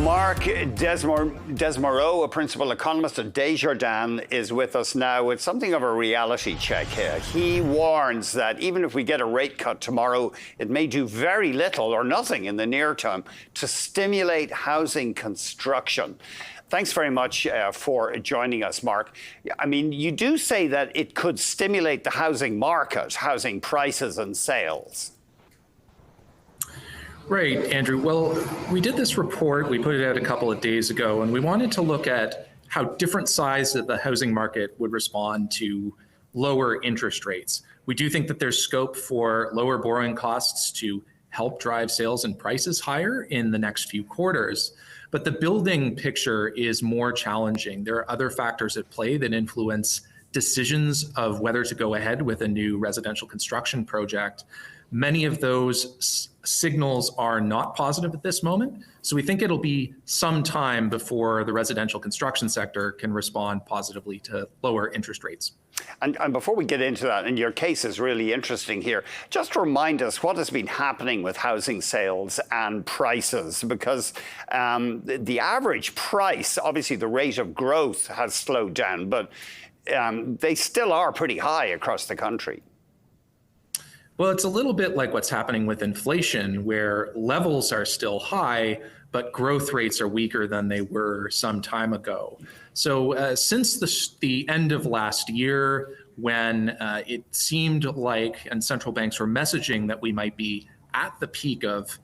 Marc Desormeaux, a principal economist at Desjardins, is with us now. It's something of a reality check here. He warns that even if we get a rate cut tomorrow, it may do very little or nothing in the near term to stimulate housing construction. Thanks very much for joining us, Marc. I mean, you do say that it could stimulate the housing market, housing prices and sales. Right, Andrew. Well, we did this report, we put it out a couple of days ago, and we wanted to look at how different sides of the housing market would respond to lower interest rates. We do think that there's scope for lower borrowing costs to help drive sales and prices higher in the next few quarters. But the building picture is more challenging. There are other factors at play that influence decisions of whether to go ahead with a new residential construction project. Many of those signals are not positive at this moment. So we think it'll be some time before the residential construction sector can respond positively to lower interest rates. And before we get into that, and your case is really interesting here, just remind us what has been happening with housing sales and prices, because the average price, obviously the rate of growth has slowed down, but they still are pretty high across the country. Well, it's a little bit like what's happening with inflation, where levels are still high, but growth rates are weaker than they were some time ago. So since the end of last year, when it seemed like, and central banks were messaging that we might be at the peak of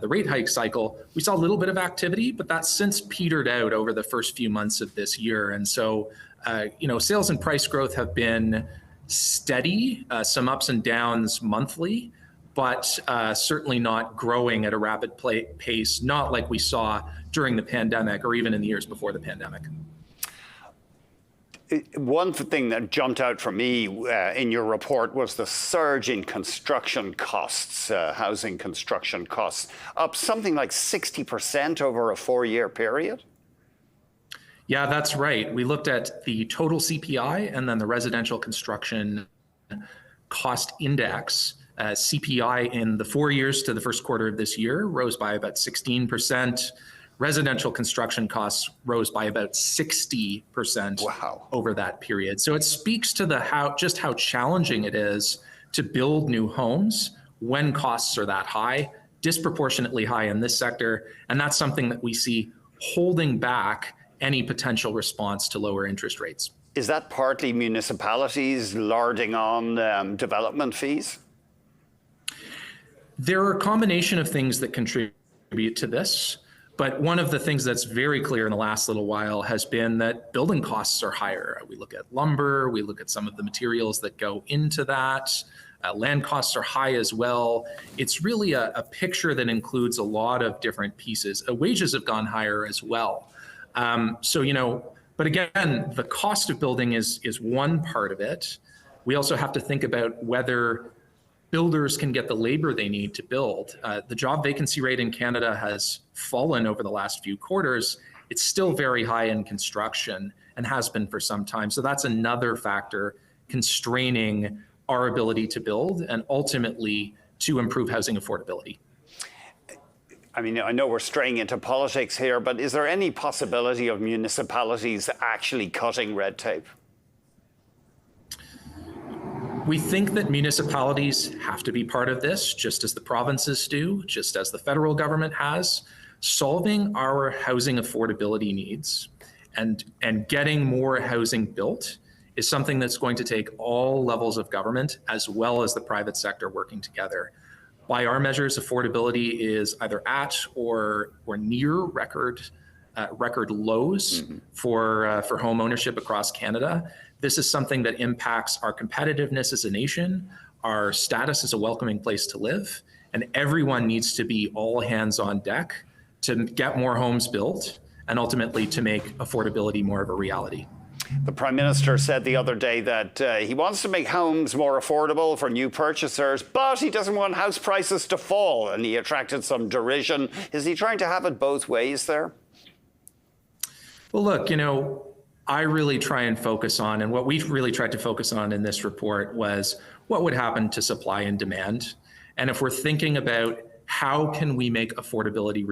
the rate hike cycle, we saw a little bit of activity, but that's since petered out over the first few months of this year. And so, sales and price growth have been steady, some ups and downs monthly, but certainly not growing at a rapid pace, not like we saw during the pandemic or even in the years before the pandemic. One thing that jumped out for me in your report was the surge in construction costs, housing construction costs, up something like 60% over a 4-year period. Yeah, that's right. We looked at the total CPI and then the residential construction cost index. CPI in the 4 years to the first quarter of this year rose by about 16%. Residential construction costs rose by about 60% over that period. So it speaks to just how challenging it is to build new homes when costs are that high, disproportionately high in this sector. And that's something that we see holding back any potential response to lower interest rates. Is that partly municipalities larding on development fees? There are a combination of things that contribute to this, but one of the things that's very clear in the last little while has been that building costs are higher. We look at lumber, we look at some of the materials that go into that. Land costs are high as well. It's really a picture that includes a lot of different pieces. Wages have gone higher as well. But again, the cost of building is one part of it. We also have to think about whether builders can get the labor they need to build. The job vacancy rate in Canada has fallen over the last few quarters. It's still very high in construction and has been for some time. So that's another factor constraining our ability to build and ultimately to improve housing affordability. I mean, I know we're straying into politics here, but is there any possibility of municipalities actually cutting red tape? We think that municipalities have to be part of this, just as the provinces do, just as the federal government has. Solving our housing affordability needs and getting more housing built is something that's going to take all levels of government as well as the private sector working together. By our measures, affordability is either at or near record lows for home ownership across Canada. This is something that impacts our competitiveness as a nation, our status as a welcoming place to live, and everyone needs to be all hands on deck to get more homes built and ultimately to make affordability more of a reality. The Prime Minister said the other day that he wants to make homes more affordable for new purchasers, but he doesn't want house prices to fall, and he attracted some derision. Is he trying to have it both ways there? Well, look, I really try and focus on, and what we've really tried to focus on in this report was what would happen to supply and demand. And if we're thinking about how can we make affordability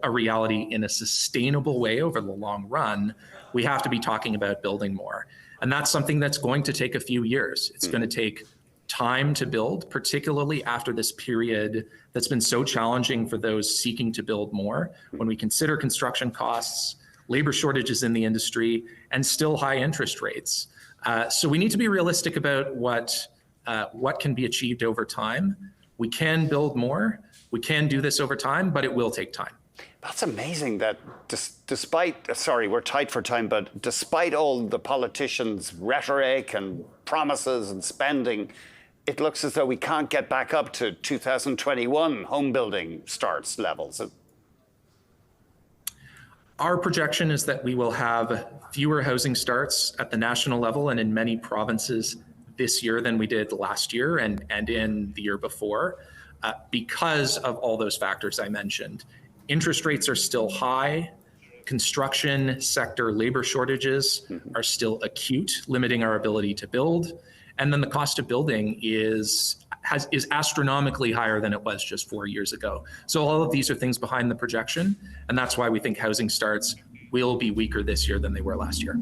a reality in a sustainable way over the long run, we have to be talking about building more. And that's something that's going to take a few years. It's going to take time to build, particularly after this period that's been so challenging for those seeking to build more. When we consider construction costs, labor shortages in the industry, and still high interest rates. So we need to be realistic about what can be achieved over time. We can build more. We can do this over time, but it will take time. That's amazing that despite, sorry, we're tight for time, but despite all the politicians' rhetoric and promises and spending, it looks as though we can't get back up to 2021 home building starts levels. Our projection is that we will have fewer housing starts at the national level and in many provinces this year than we did last year and in the year before because of all those factors I mentioned. Interest rates are still high. Construction sector labor shortages are still acute, limiting our ability to build. And then the cost of building is astronomically higher than it was just 4 years ago. So all of these are things behind the projection, and that's why we think housing starts will be weaker this year than they were last year.